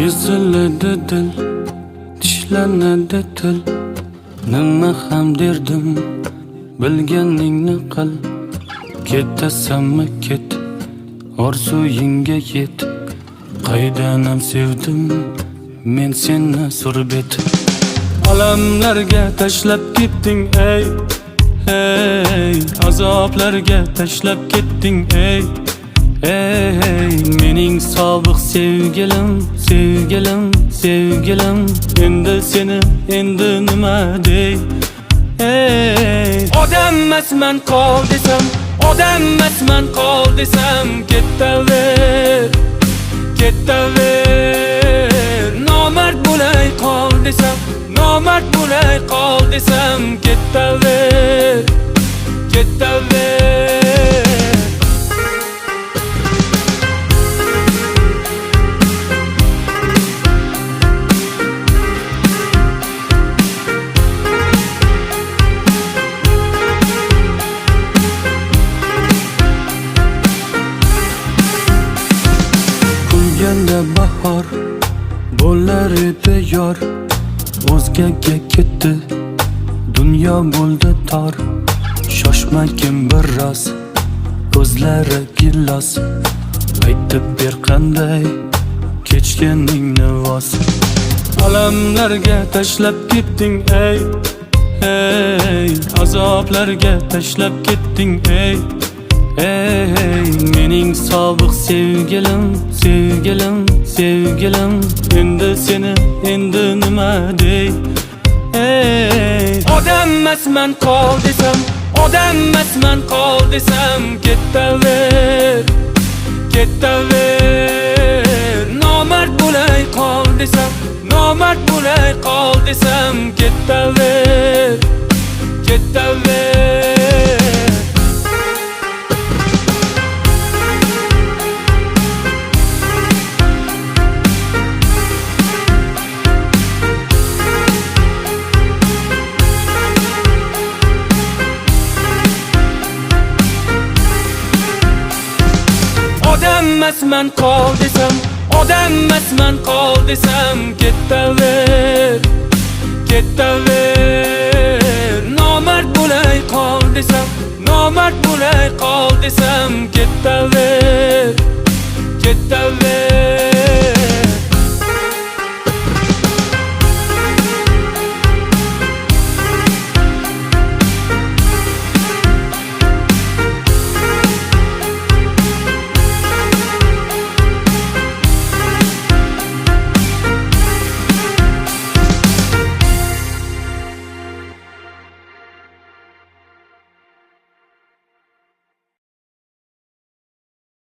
Eziladi dil, tishlanadi til. Nima ham derdim, bilganingni qil. Ketasanmi ket, orzuyingga yet. Qaydanam sevdim, men seni surbet. Alamlarga tashlab ketding ey, ey. Azoblarga tashlab ketding ey, ey. Mening sobiq sevgilim, sevgilim, sevgilim. Endi seni, endi nima dey, ey. Odam emasman qol desam, odam emasman qol desam. Ketaver, ketaver. Nomard bo'lay qol desam, nomard bo'lay qol desam. Ketaver, ketaver. Kulganda bahor bo'lar edi yor, o'zgaga ketdi, dunyo bo'ldi tor. Shoshmagin biroz, ko'zlari gilos. Aytib ber qanday kechganingni voz. Alamlarga tashlab ketding ey, ey. Azoblarga tashlab ketding ey, ey. Mening sobiq sevgilim, sevgilim, sevgilim. Endi seni, endi nima dey, ey. Odam emasman qol desam, odam emasman qol desam. Ketaver, ketaver. Nomard bo'lay qol desam, nomard bo'lay qol desam. Ketaver, ketaver. Odam emasman qol desam, odam emasman qol desam. Ketaver, ketaver. Nomard bo'lay qol desam, nomard bo'lay qol desam. Ketaver, ketaver.